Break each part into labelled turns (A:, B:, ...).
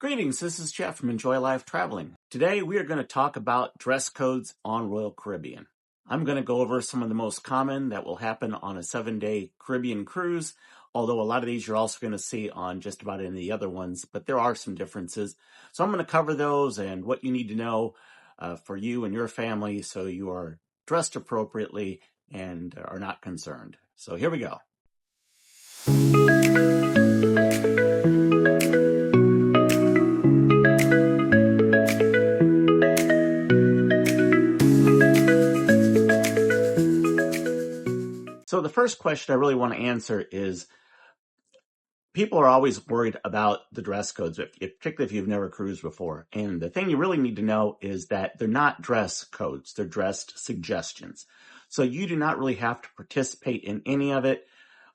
A: Greetings, this is Jeff from Enjoy Life Traveling. Today we are going to talk about dress codes on Royal Caribbean. I'm going to go over some of the most common that will happen on a 7-day Caribbean cruise, although a lot of these you're also going to see on just about any of the other ones, but there are some differences. So I'm going to cover those and what you need to know for you and your family so you are dressed appropriately and are not concerned. So here we go. So the first question I really want to answer is, people are always worried about the dress codes, particularly if you've never cruised before. And the thing you really need to know is that they're not dress codes, they're dress suggestions. So you do not really have to participate in any of it.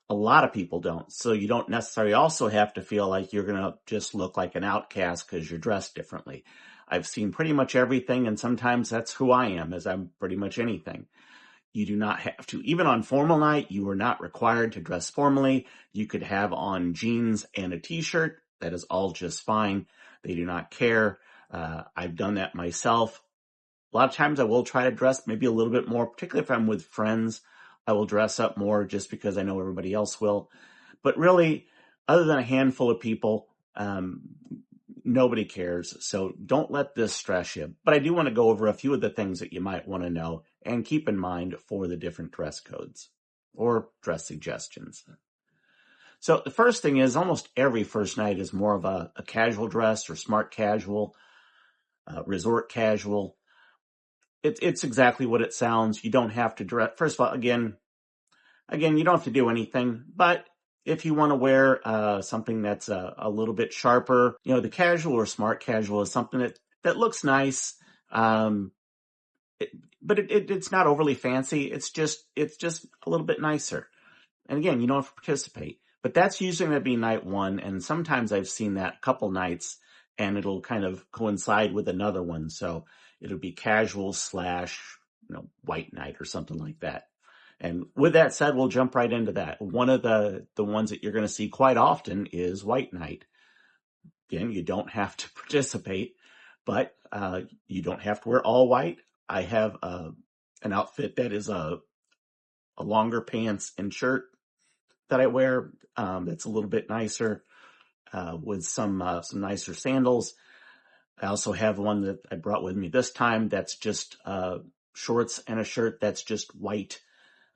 A: A lot of people don't. So you don't necessarily also have to feel like you're going to just look like an outcast because you're dressed differently. I've seen pretty much everything, and sometimes that's who I am, as I'm pretty much anything. You do not have to. Even on formal night, you are not required to dress formally. You could have on jeans and a t-shirt. That is all just fine. They do not care. I've done that myself. A lot of times I will try to dress maybe a little bit more, particularly if I'm with friends. I will dress up more just because I know everybody else will. But really, other than a handful of people, nobody cares. So don't let this stress you. But I do want to go over a few of the things that you might want to know and keep in mind for the different dress codes or dress suggestions. So the first thing is, almost every first night is more of a casual dress or smart casual, resort casual. It's exactly what it sounds. You don't have to dress. First of all, again, you don't have to do anything, but if you want to wear something that's a little bit sharper, the casual or smart casual is something that looks nice, but it's not overly fancy. It's just a little bit nicer. And again, you don't have to participate, but that's usually going to be night one. And sometimes I've seen that a couple nights, and it'll kind of coincide with another one. So it'll be casual / white night or something like that. And with that said, we'll jump right into that. One of the ones that you're going to see quite often is white night. Again, you don't have to participate, but you don't have to wear all white. I have an outfit that is a longer pants and shirt that I wear that's a little bit nicer with some nicer sandals. I also have one that I brought with me this time that's just shorts and a shirt that's just white.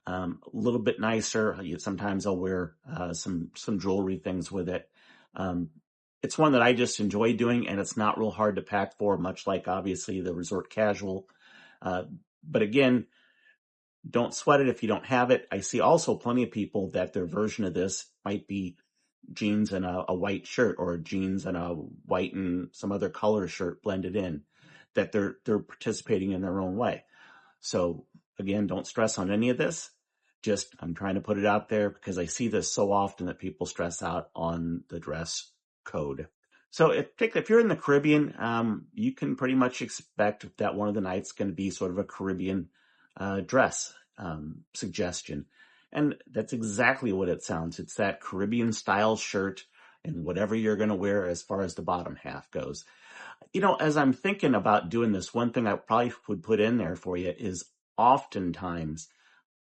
A: A little bit nicer. Sometimes I'll wear some jewelry things with it. It's one that I just enjoy doing, and it's not real hard to pack for, much like obviously the resort casual. But again, don't sweat it if you don't have it. I see also plenty of people that their version of this might be jeans and a white shirt, or jeans and a white and some other color shirt blended in, that they're participating in their own way. So again, don't stress on any of this. I'm trying to put it out there because I see this so often that people stress out on the dress code. So particularly if you're in the Caribbean, you can pretty much expect that one of the nights is going to be sort of a Caribbean dress suggestion. And that's exactly what it sounds. It's that Caribbean style shirt and whatever you're going to wear as far as the bottom half goes. As I'm thinking about doing this, one thing I probably would put in there for you is oftentimes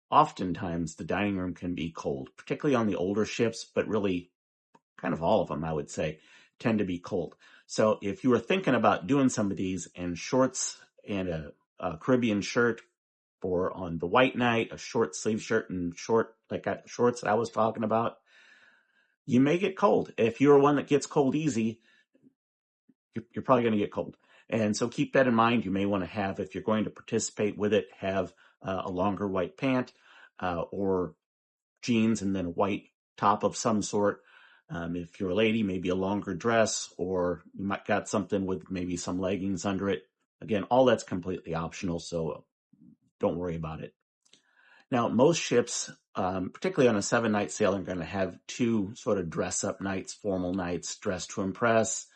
A: the dining room can be cold, particularly on the older ships, but really kind of all of them, I would say, tend to be cold. So if you were thinking about doing some of these, and shorts and a Caribbean shirt for on the white night, a short sleeve shirt and shorts that I was talking about, you may get cold. If you're one that gets cold easy, you're probably going to get cold. And so keep that in mind. You may want to have, if you're going to participate with it, have a longer white pant or jeans and then a white top of some sort. If you're a lady, maybe a longer dress, or you might got something with maybe some leggings under it. Again, all that's completely optional, so don't worry about it. Now, most ships, particularly on a 7-night sail, are going to have 2 sort of dress-up nights, formal nights, dress to impress.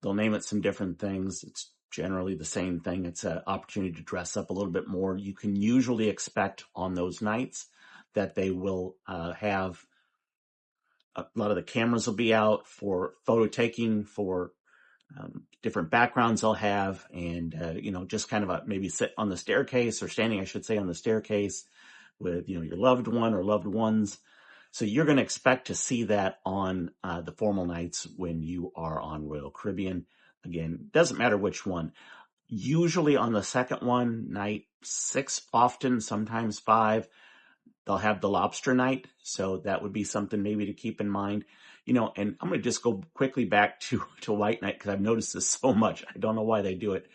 A: They'll name it some different things. It's generally the same thing. It's an opportunity to dress up a little bit more. You can usually expect on those nights that they will have a lot of the cameras will be out for photo taking, for different backgrounds they'll have, and just kind of maybe sit on the staircase, or standing, I should say, on the staircase with your loved one or loved ones. So you're going to expect to see that on the formal nights when you are on Royal Caribbean. Again, doesn't matter which one. Usually on the second one, night 6, often, sometimes 5, they'll have the lobster night. So that would be something maybe to keep in mind. And I'm going to just go quickly back to white night, because I've noticed this so much. I don't know why they do it.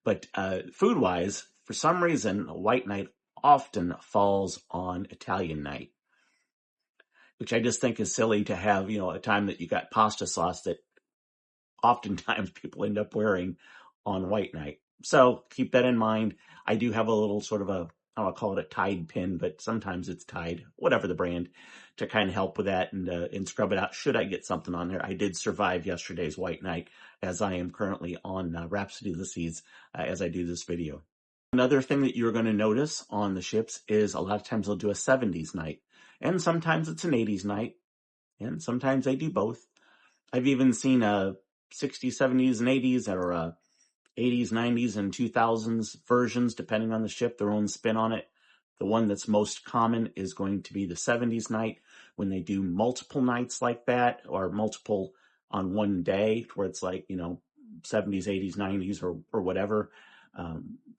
A: But food-wise, for some reason, white night often falls on Italian night, which I just think is silly to have, a time that you got pasta sauce that oftentimes people end up wearing on white night. So keep that in mind. I do have a little sort of I'll call it a Tide pin, but sometimes it's Tide, whatever the brand, to kind of help with that and scrub it out should I get something on there. I did survive yesterday's white night, as I am currently on Rhapsody of the Seas as I do this video. Another thing that you're going to notice on the ships is a lot of times they'll do a 70s night, and sometimes it's an 80s night, and sometimes they do both. I've even seen 60s, 70s, and 80s, or 80s, 90s, and 2000s versions, depending on the ship, their own spin on it. The one that's most common is going to be the 70s night, when they do multiple nights like that, or multiple on one day, where it's like, 70s, 80s, 90s, or whatever.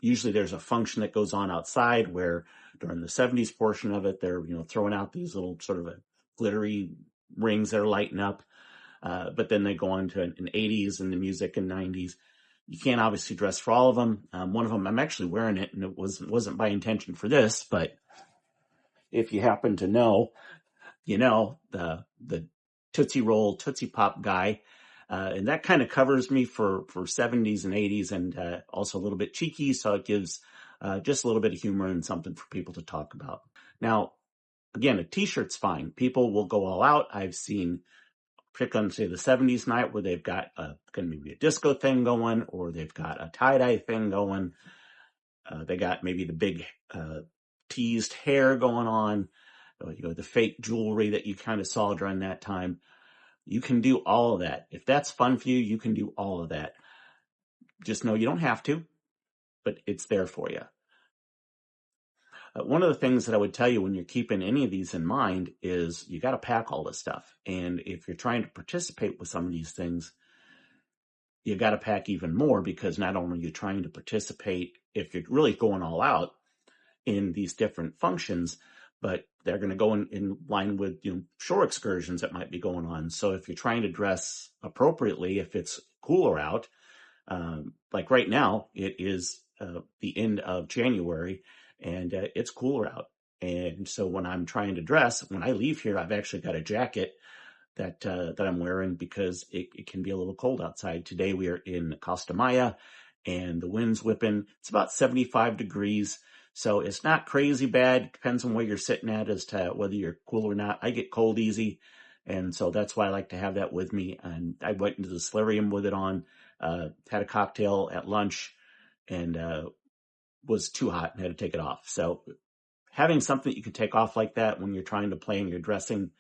A: Usually there's a function that goes on outside where during the 70s portion of it, they're, throwing out these little sort of glittery rings that are lighting up. But then they go on to an 80s and the music in 90s. You can't obviously dress for all of them. One of them, I'm actually wearing it, and it wasn't by intention for this, but if you happen to know, the Tootsie Roll, Tootsie Pop guy. And that kind of covers me for 70s and 80s, and also a little bit cheeky, so it gives just a little bit of humor and something for people to talk about. Now, again, a t-shirt's fine. People will go all out. I've seen, particularly on, say, the 70s night, where they've got maybe a disco thing going, or they've got a tie-dye thing going. They got maybe the big teased hair going on, the fake jewelry that you kind of saw during that time. You can do all of that. If that's fun for you, you can do all of that. Just know you don't have to, but it's there for you. One of the things that I would tell you when you're keeping any of these in mind is you got to pack all this stuff. And if you're trying to participate with some of these things, you got to pack even more, because not only are you trying to participate, if you're really going all out in these different functions, but they're going to go in line with shore excursions that might be going on. So if you're trying to dress appropriately, if it's cooler out, like right now, it is the end of January, and it's cooler out. And so when I'm trying to dress, when I leave here, I've actually got a jacket that I'm wearing, because it can be a little cold outside. Today we are in Costa Maya, and the wind's whipping. It's about 75 degrees. So it's not crazy bad. Depends on where you're sitting at as to whether you're cool or not. I get cold easy, and so that's why I like to have that with me. And I went into the solarium with it on, had a cocktail at lunch, and was too hot and had to take it off. So having something that you can take off like that when you're trying to plan your dressing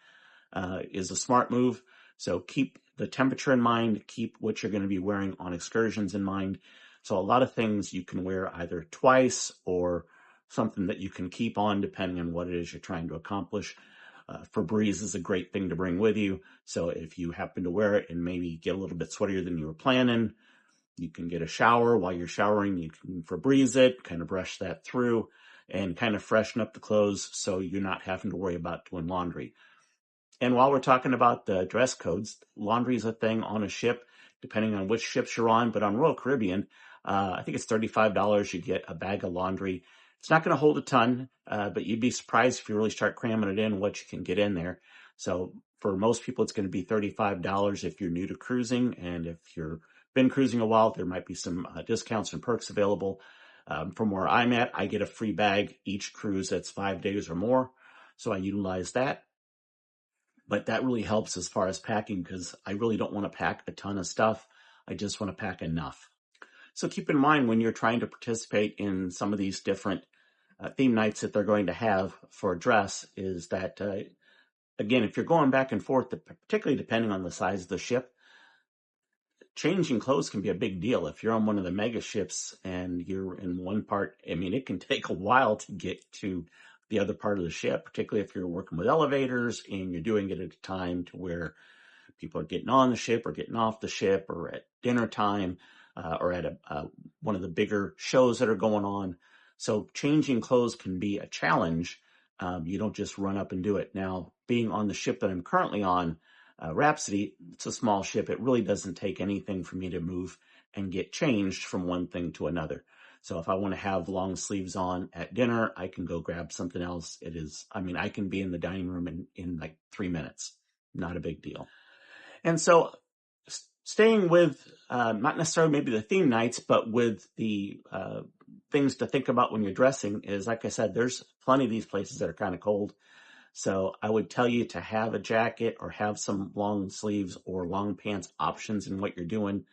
A: is a smart move. So keep the temperature in mind, keep what you're going to be wearing on excursions in mind. So a lot of things you can wear either twice, or something that you can keep on depending on what it is you're trying to accomplish. Febreze is a great thing to bring with you. So if you happen to wear it and maybe get a little bit sweatier than you were planning, you can get a shower. While you're showering, you can Febreze it, kind of brush that through, and kind of freshen up the clothes so you're not having to worry about doing laundry. And while we're talking about the dress codes, laundry is a thing on a ship, depending on which ships you're on. But on Royal Caribbean, I think it's $35. You get a bag of laundry. It's not going to hold a ton, but you'd be surprised if you really start cramming it in, what you can get in there. So for most people, it's going to be $35 if you're new to cruising. And if you've been cruising a while, there might be some discounts and perks available. From where I'm at, I get a free bag each cruise that's 5 days or more. So I utilize that. But that really helps as far as packing, because I really don't want to pack a ton of stuff. I just want to pack enough. So keep in mind when you're trying to participate in some of these different theme nights that they're going to have for dress, is that, again, if you're going back and forth, particularly depending on the size of the ship, changing clothes can be a big deal. If you're on one of the mega ships and you're in one part, I mean, it can take a while to get to the other part of the ship, particularly if you're working with elevators and you're doing it at a time to where people are getting on the ship or getting off the ship or at dinner time or at one of the bigger shows that are going on. So changing clothes can be a challenge. You don't just run up and do it. Now, being on the ship that I'm currently on, Rhapsody, it's a small ship. It really doesn't take anything for me to move and get changed from one thing to another. So if I want to have long sleeves on at dinner, I can go grab something else. I can be in the dining room in like 3 minutes. Not a big deal. And so staying with not necessarily maybe the theme nights, but with the things to think about when you're dressing is, like I said, there's plenty of these places that are kind of cold. So I would tell you to have a jacket or have some long sleeves or long pants options in what you're doing.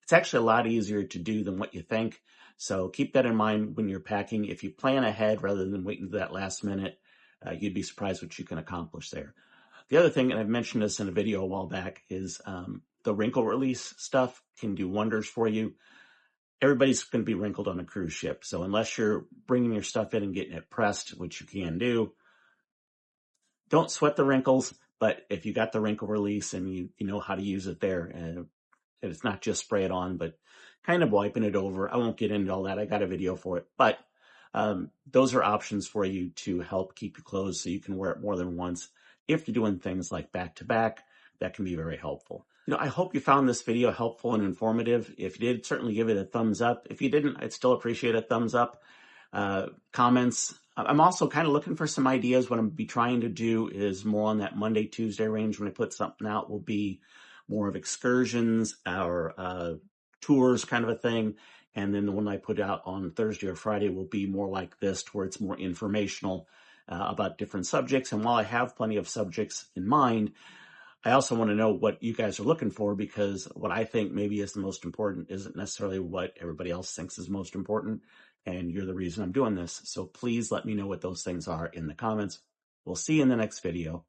A: It's actually a lot easier to do than what you think. So keep that in mind when you're packing. If you plan ahead rather than waiting to that last minute, you'd be surprised what you can accomplish there. The other thing, and I've mentioned this in a video a while back, is the wrinkle release stuff can do wonders for you. Everybody's going to be wrinkled on a cruise ship. So unless you're bringing your stuff in and getting it pressed, which you can do, don't sweat the wrinkles. But if you got the wrinkle release and you know how to use it there, and it's not just spray it on, but kind of wiping it over. I won't get into all that. I got a video for it. But those are options for you to help keep your clothes so you can wear it more than once. If you're doing things like back to back, that can be very helpful. I hope you found this video helpful and informative. If you did, certainly give it a thumbs up. If you didn't, I'd still appreciate a thumbs up. Comments. I'm also kind of looking for some ideas. What I'm be trying to do is more on that Monday, Tuesday range. When I put something out, will be more of excursions or tours kind of a thing. And then the one I put out on Thursday or Friday will be more like this, to where it's more informational about different subjects. And while I have plenty of subjects in mind, I also want to know what you guys are looking for, because what I think maybe is the most important isn't necessarily what everybody else thinks is most important. And you're the reason I'm doing this. So please let me know what those things are in the comments. We'll see you in the next video.